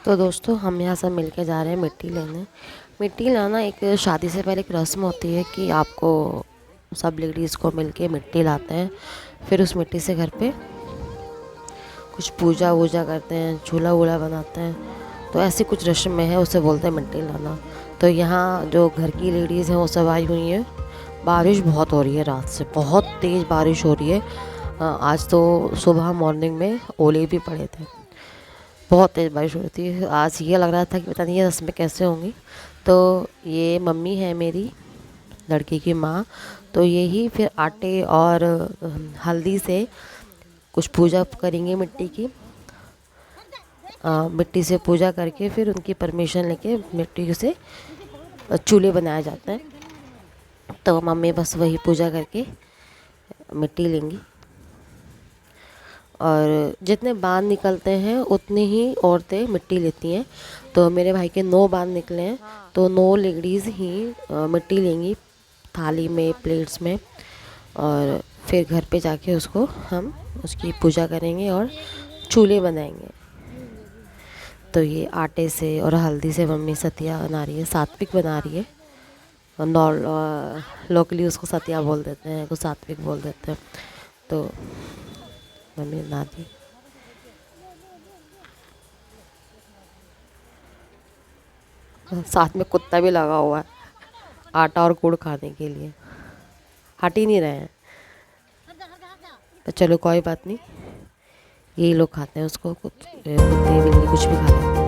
तो दोस्तों हम यहाँ सब मिलके जा रहे हैं मिट्टी लेने। मिट्टी लाना एक शादी से पहले एक रस्म होती है कि आपको सब लेडीज़ को मिलके मिट्टी लाते हैं, फिर उस मिट्टी से घर पे कुछ पूजा वूजा करते हैं, चूल्हा वूल्हा बनाते हैं। तो ऐसी कुछ रस्म में है, उसे बोलते हैं मिट्टी लाना। तो यहाँ जो घर की लेडीज़ हैं वो सब आई हुई हैं। बारिश बहुत हो रही है, रात से बहुत तेज़ बारिश हो रही है। आज तो सुबह मॉर्निंग में ओले भी पड़े थे, बहुत तेज़ बारिश हो रही थी। आज ये लग रहा था कि पता नहीं ये रस्में कैसे होंगी। तो ये मम्मी है मेरी लड़की की माँ, तो यही फिर आटे और हल्दी से कुछ पूजा करेंगे मिट्टी की। मिट्टी से पूजा करके फिर उनकी परमिशन लेके मिट्टी से चूल्हे बनाए जाते हैं। तो मम्मी बस वही पूजा करके मिट्टी लेंगी, और जितने बांध निकलते हैं उतनी ही औरतें मिट्टी लेती हैं। तो मेरे भाई के 9 बांध निकले हैं, तो 9 लेडीज़ ही मिट्टी लेंगी थाली में, प्लेट्स में, और फिर घर पे जाके उसको हम उसकी पूजा करेंगे और चूल्हे बनाएंगे। तो ये आटे से और हल्दी से मम्मी सतिया बना रही है, सात्विक बना रही है। लोकली उसको सतिया बोल देते हैं, कुछ सात्विक बोल देते हैं। तो मम्मी बना दी। साथ में कुत्ता भी लगा हुआ है आटा और गुड़ खाने के लिए, हट ही नहीं रहे हैं। तो चलो कोई बात नहीं, यही लोग खाते हैं उसको, कुत्ते बिल्ली कुछ भी खा लेते हैं।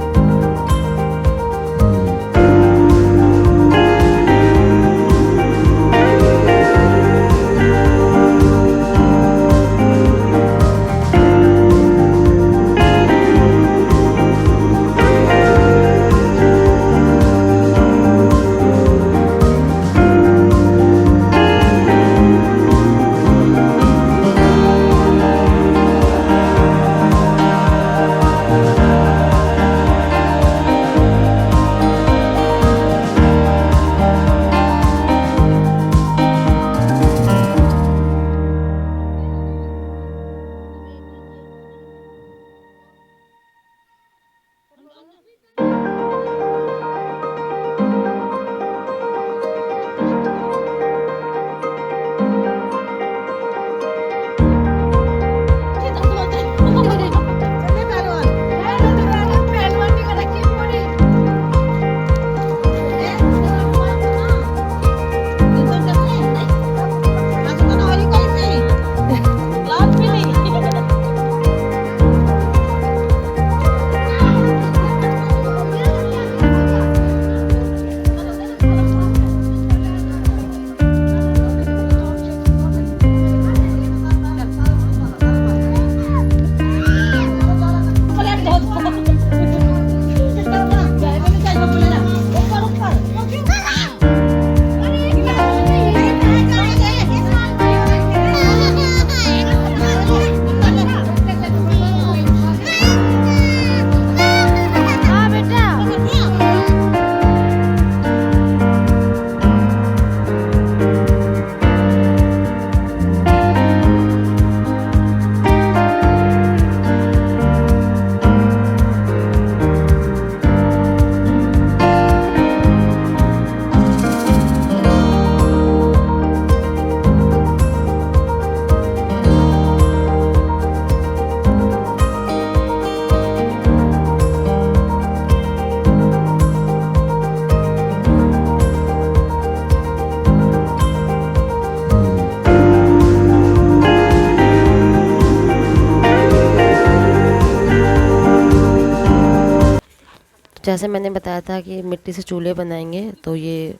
जैसे मैंने बताया था कि मिट्टी से चूल्हे बनाएंगे, तो ये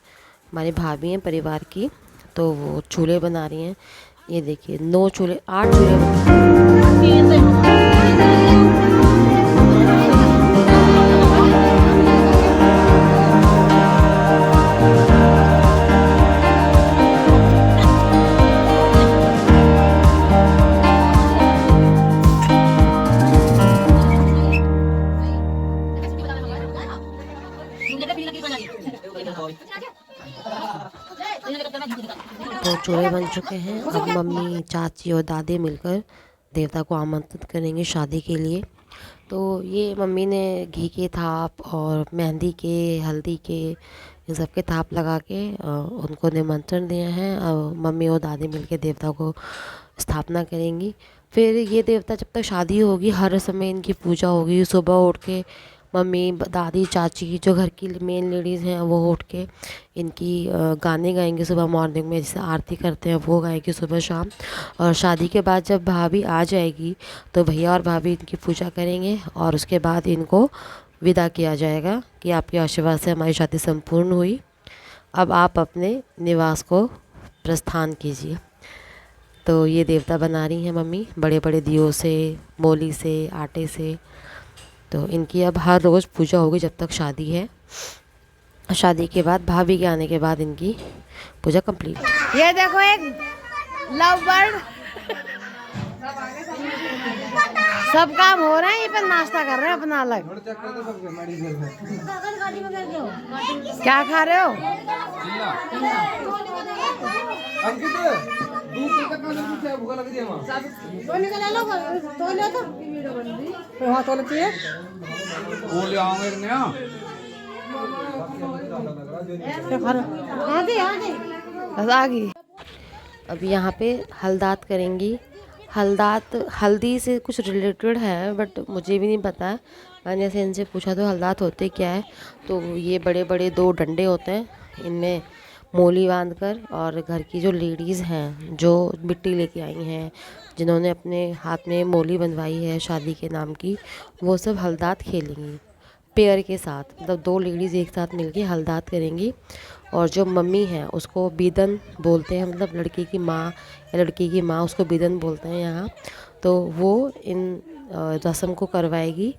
हमारी भाभी हैं परिवार की, तो वो चूल्हे बना रही हैं। ये देखिए 9 चूल्हे 8 चूल्हे तो चूल्हे बन चुके हैं। अब मम्मी, चाची और दादी मिलकर देवता को आमंत्रित करेंगे शादी के लिए। तो ये मम्मी ने घी के थाप और मेहंदी के, हल्दी के, इन सब के थाप लगा के उनको निमंत्रण दिया है। मम्मी और दादी मिलके देवता को स्थापना करेंगी। फिर ये देवता जब तक शादी होगी हर समय इनकी पूजा होगी। सुबह उठ के मम्मी, दादी, चाची जो घर की मेन लेडीज़ हैं वो उठ के इनकी गाने गाएंगे सुबह मॉर्निंग में, जैसे आरती करते हैं वो गाएंगे सुबह शाम। और शादी के बाद जब भाभी आ जाएगी तो भैया और भाभी इनकी पूजा करेंगे और उसके बाद इनको विदा किया जाएगा कि आपके आशीर्वाद से हमारी शादी संपूर्ण हुई, अब आप अपने निवास को प्रस्थान कीजिए। तो ये देवता बना रही हैं मम्मी बड़े बड़े दियों से, मोली से, आटे से। तो इनकी अब हर रोज़ पूजा होगी जब तक शादी है। शादी के बाद भाभी के आने के बाद इनकी पूजा कंप्लीट। ये देखो एक लव बर्ड, सब काम हो रहा है, ये पर नाश्ता कर रहे हैं अपना अलग। क्या खा रहे हो? अब यहाँ पे हलदात करेंगी। हलदात हल्दी से कुछ रिलेटेड है बट मुझे भी नहीं पता है। मैंने ऐसे इनसे पूछा तो हलदात होते क्या है। तो ये बड़े बड़े 2 डंडे होते हैं, इनमें मोली बांध कर, और घर की जो लेडीज़ हैं जो मिट्टी लेके आई हैं, जिन्होंने अपने हाथ में मोली बनवाई है शादी के नाम की, वो सब हलदात खेलेंगी पेयर के साथ। मतलब 2 लेडीज़ एक साथ मिलके हलदात करेंगी। और जो मम्मी है उसको बीदन बोलते हैं, मतलब लड़की की माँ या लड़की की माँ, उसको बीदन बोलते हैं यहाँ। तो वो इन रस्म को करवाएगी।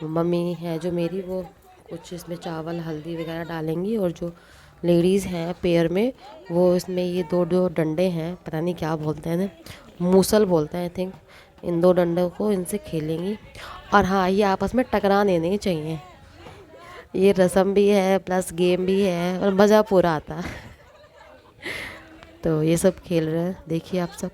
मम्मी है जो मेरी, वो कुछ इसमें चावल, हल्दी वगैरह डालेंगी। और जो लेडीज़ हैं पेयर में, वो इसमें ये 2 डंडे हैं, पता नहीं क्या बोलते हैं ना, मूसल बोलते हैं आई थिंक, इन 2 डंडों को इनसे खेलेंगी। और हाँ, ये आपस में टकराने नहीं चाहिए। ये रस्म भी है प्लस गेम भी है और मज़ा पूरा आता है। तो ये सब खेल रहे हैं, देखिए आप सब।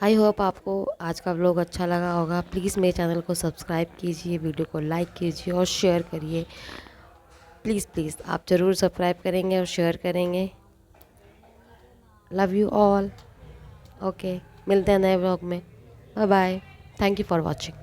आई होप आपको आज का व्लॉग अच्छा लगा होगा। प्लीज़ मेरे चैनल को सब्सक्राइब कीजिए, वीडियो को लाइक कीजिए और शेयर करिए। प्लीज़ प्लीज़ आप ज़रूर सब्सक्राइब करेंगे और शेयर करेंगे। Love you all. ओके, मिलते हैं नए व्लॉग में। Bye bye. Thank you for watching.